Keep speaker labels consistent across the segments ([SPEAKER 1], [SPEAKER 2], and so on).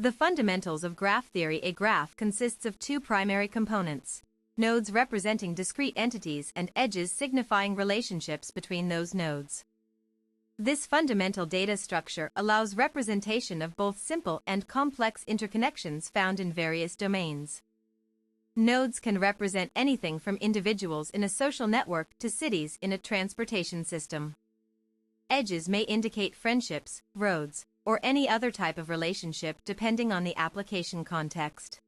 [SPEAKER 1] The fundamentals of graph theory. A graph consists of two primary components: nodes representing discrete entities and edges signifying relationships between those nodes. This fundamental data structure allows representation of both simple and complex interconnections found in various domains. Nodes can represent anything from individuals in a social network to cities in a transportation system. Edges may indicate friendships, roads, or any other type of relationship depending on the application context.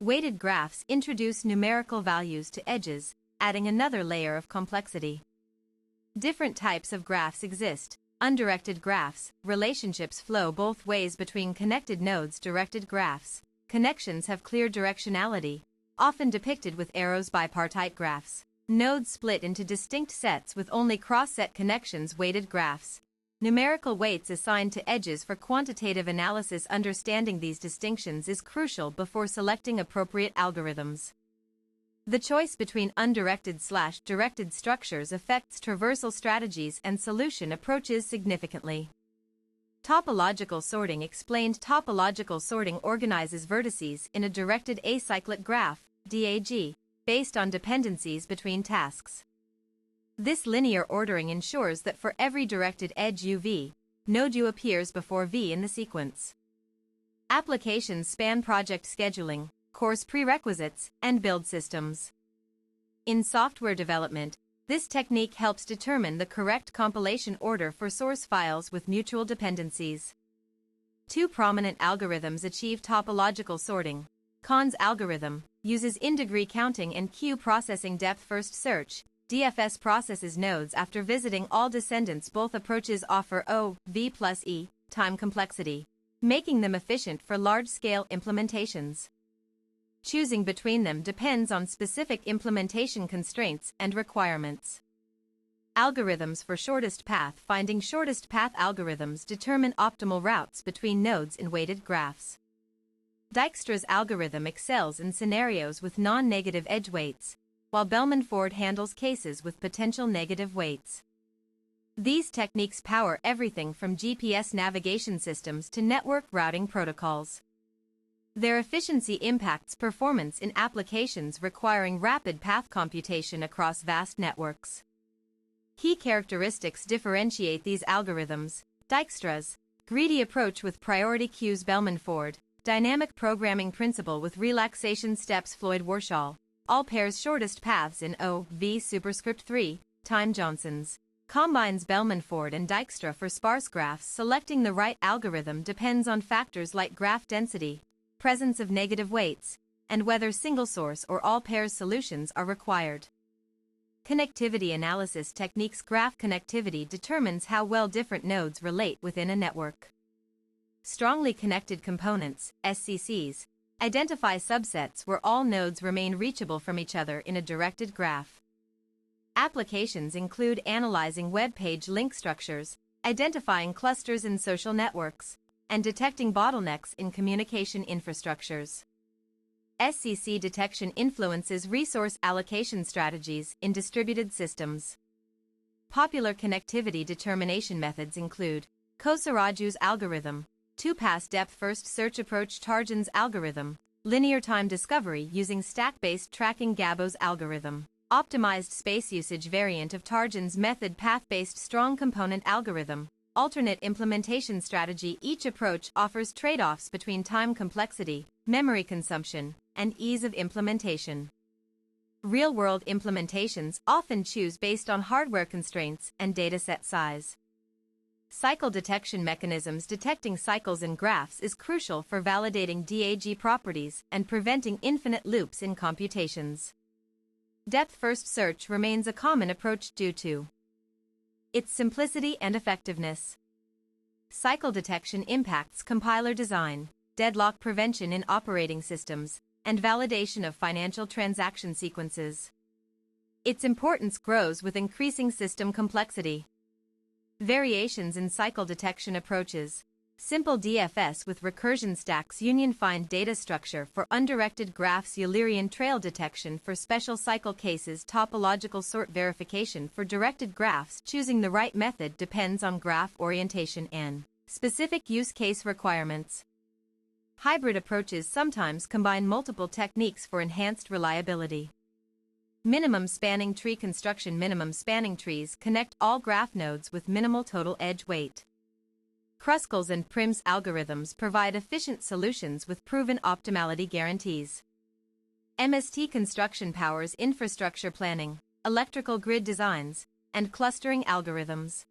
[SPEAKER 1] Weighted graphs introduce numerical values to edges, adding another layer of complexity. Different types of graphs exist. Undirected graphs, relationships flow both ways between connected nodes. Directed graphs, connections have clear directionality, often depicted with arrows. Bipartite graphs, nodes split into distinct sets with only cross-set connections. Weighted graphs, numerical weights assigned to edges for quantitative analysis. Understanding these distinctions is crucial before selecting appropriate algorithms. The choice between undirected/directed structures affects traversal strategies and solution approaches significantly. Topological sorting explained. Topological sorting organizes vertices in a directed acyclic graph, DAG, based on dependencies between tasks. This linear ordering ensures that for every directed edge UV, node U appears before V in the sequence. Applications span project scheduling, course prerequisites, and build systems. In software development, this technique helps determine the correct compilation order for source files with mutual dependencies. Two prominent algorithms achieve topological sorting. Kahn's algorithm uses in-degree counting and queue processing. Depth-first search, DFS processes nodes after visiting all descendants. Both approaches offer O, V plus E, time complexity, making them efficient for large-scale implementations. Choosing between them depends on specific implementation constraints and requirements. Algorithms for shortest path finding. Shortest path algorithms determine optimal routes between nodes in weighted graphs. Dijkstra's algorithm excels in scenarios with non-negative edge weights, while Bellman-Ford handles cases with potential negative weights. These techniques power everything from GPS navigation systems to network routing protocols. Their efficiency impacts performance in applications requiring rapid path computation across vast networks. Key characteristics differentiate these algorithms: Dijkstra's greedy approach with priority queues, Bellman-Ford dynamic programming principle with relaxation steps, Floyd-Warshall all pairs shortest paths in O, V superscript 3, time. Johnson's combines Bellman-Ford and Dijkstra for sparse graphs. Selecting the right algorithm depends on factors like graph density, presence of negative weights, and whether single-source or all-pairs solutions are required. Connectivity analysis techniques. Graph connectivity determines how well different nodes relate within a network. Strongly connected components, SCCs, identify subsets where all nodes remain reachable from each other in a directed graph. Applications include analyzing web page link structures, identifying clusters in social networks, and detecting bottlenecks in communication infrastructures. SCC detection influences resource allocation strategies in distributed systems. Popular connectivity determination methods include Kosaraju's algorithm, two-pass depth-first search approach, Tarjan's algorithm, linear time discovery using stack-based tracking, Gabo's algorithm, optimized space usage variant of Tarjan's method, path-based strong component algorithm, alternate implementation strategy. Each approach offers trade-offs between time complexity, memory consumption, and ease of implementation. Real-world implementations often choose based on hardware constraints and dataset size. Cycle detection mechanisms. Detecting cycles in graphs is crucial for validating DAG properties and preventing infinite loops in computations. Depth-first search remains a common approach due to its simplicity and effectiveness. Cycle detection impacts compiler design, deadlock prevention in operating systems, and validation of financial transaction sequences. Its importance grows with increasing system complexity. Variations in cycle detection approaches. Simple DFS with recursion stacks, union-find data structure for undirected graphs, Eulerian trail detection for special cycle cases, topological sort verification for directed graphs. Choosing the right method depends on graph orientation and specific use case requirements. Hybrid approaches sometimes combine multiple techniques for enhanced reliability. Minimum spanning tree construction. Minimum spanning trees connect all graph nodes with minimal total edge weight. Kruskal's and Prim's algorithms provide efficient solutions with proven optimality guarantees. MST construction powers infrastructure planning, electrical grid designs, and clustering algorithms.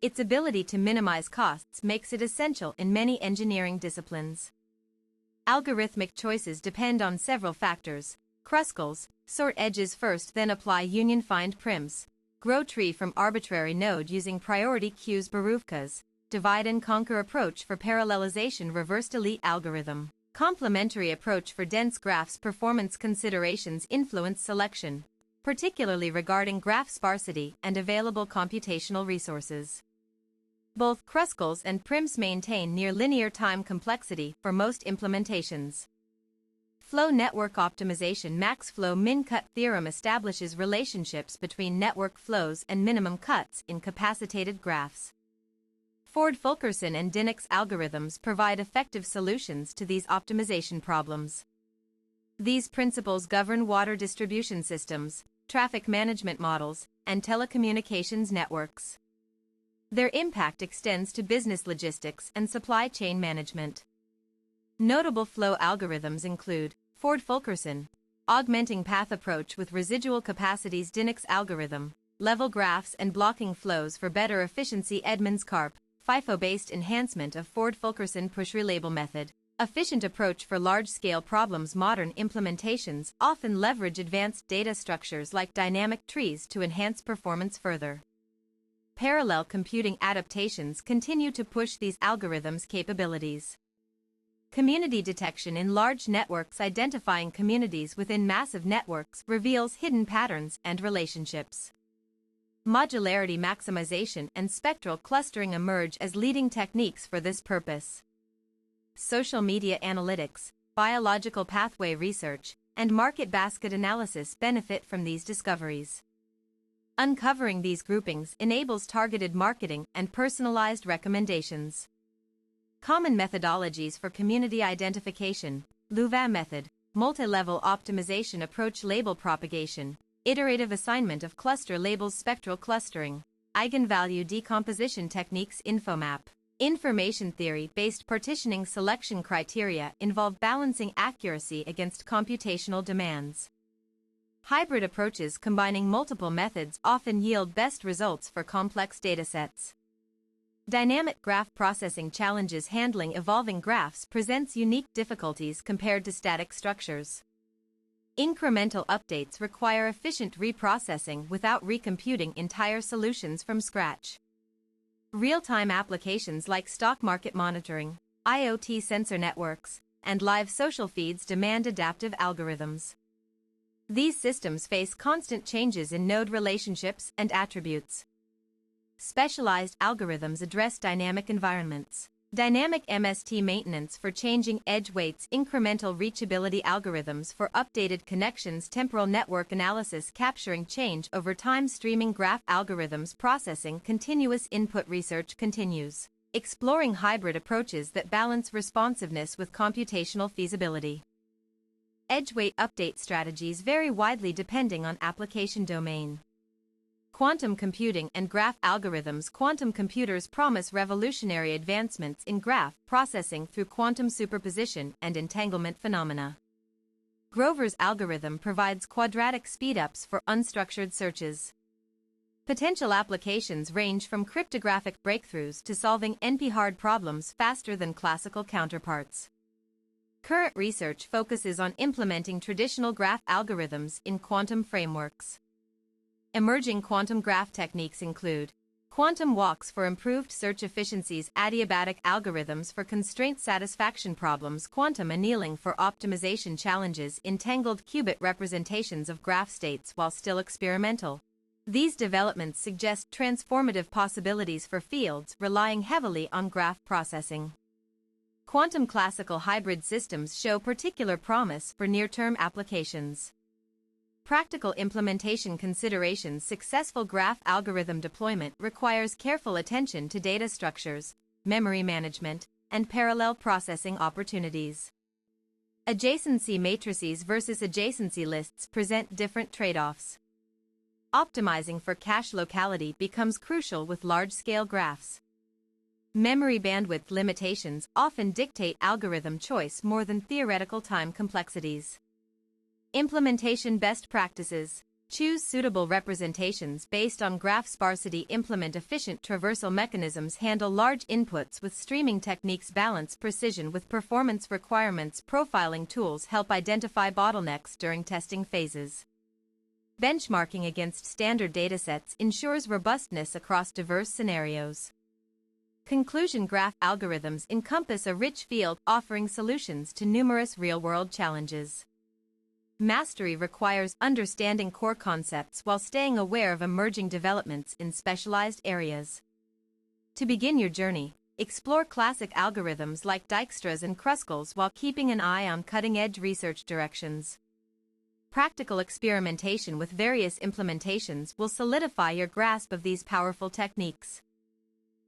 [SPEAKER 1] Its ability to minimize costs makes it essential in many engineering disciplines. Algorithmic choices depend on several factors. Kruskal's sort edges first, then apply union. Find Prim's grow tree from arbitrary node using priority queues. Boruvka's divide and conquer approach for parallelization. Reversed elite algorithm. Complementary approach for dense graphs. Performance considerations influence selection, particularly regarding graph sparsity and available computational resources. Both Kruskal's and Prim's maintain near linear time complexity for most implementations. Flow network optimization. Max flow min cut theorem establishes relationships between network flows and minimum cuts in capacitated graphs. Ford-Fulkerson and Dinnick's algorithms provide effective solutions to these optimization problems. These principles govern water distribution systems, traffic management models, and telecommunications networks. Their impact extends to business logistics and supply chain management. Notable flow algorithms include Ford-Fulkerson, augmenting path approach with residual capacities. Dinnick's algorithm, level graphs and blocking flows for better efficiency. Edmonds-Karp, FIFO-based enhancement of Ford-Fulkerson push-relabel method, efficient approach for large-scale problems. Modern implementations often leverage advanced data structures like dynamic trees to enhance performance further. Parallel computing adaptations continue to push these algorithms' capabilities. Community detection in large networks. Identifying communities within massive networks reveals hidden patterns and relationships. Modularity maximization and spectral clustering emerge as leading techniques for this purpose. Social media analytics, biological pathway research, and market basket analysis benefit from these discoveries. Uncovering these groupings enables targeted marketing and personalized recommendations. Common methodologies for community identification: Louvain method, multi-level optimization approach, label propagation, iterative assignment of cluster labels, spectral clustering, eigenvalue decomposition techniques. Infomap, information theory-based partitioning. Selection criteria involve balancing accuracy against computational demands. Hybrid approaches combining multiple methods often yield best results for complex datasets. Dynamic graph processing challenges. Handling evolving graphs presents unique difficulties compared to static structures. Incremental updates require efficient reprocessing without recomputing entire solutions from scratch. Real-time applications like stock market monitoring, IoT sensor networks, and live social feeds demand adaptive algorithms. These systems face constant changes in node relationships and attributes. Specialized algorithms address dynamic environments. Dynamic MST maintenance for changing edge weights. Incremental reachability algorithms for updated connections. Temporal network analysis capturing change over time. Streaming graph algorithms processing continuous input. Research continues, exploring hybrid approaches that balance responsiveness with computational feasibility. Edge weight update strategies vary widely depending on application domain. Quantum computing and graph algorithms. Quantum computers promise revolutionary advancements in graph processing through quantum superposition and entanglement phenomena. Grover's algorithm provides quadratic speedups for unstructured searches. Potential applications range from cryptographic breakthroughs to solving NP-hard problems faster than classical counterparts. Current research focuses on implementing traditional graph algorithms in quantum frameworks. Emerging quantum graph techniques include quantum walks for improved search efficiencies, adiabatic algorithms for constraint satisfaction problems, quantum annealing for optimization challenges, entangled qubit representations of graph states while still experimental. These developments suggest transformative possibilities for fields relying heavily on graph processing. Quantum classical hybrid systems show particular promise for near-term applications. Practical implementation considerations. Successful graph algorithm deployment requires careful attention to data structures, memory management, and parallel processing opportunities. Adjacency matrices versus adjacency lists present different trade-offs. Optimizing for cache locality becomes crucial with large-scale graphs. Memory bandwidth limitations often dictate algorithm choice more than theoretical time complexities. Implementation best practices. Choose suitable representations based on graph sparsity. Implement efficient traversal mechanisms. Handle large inputs with streaming techniques. Balance precision with performance requirements. Profiling tools help identify bottlenecks during testing phases. Benchmarking against standard datasets ensures robustness across diverse scenarios. Conclusion: graph algorithms encompass a rich field offering solutions to numerous real-world challenges. Mastery requires understanding core concepts while staying aware of emerging developments in specialized areas. To begin your journey, explore classic algorithms like Dijkstra's and Kruskal's while keeping an eye on cutting-edge research directions. Practical experimentation with various implementations will solidify your grasp of these powerful techniques.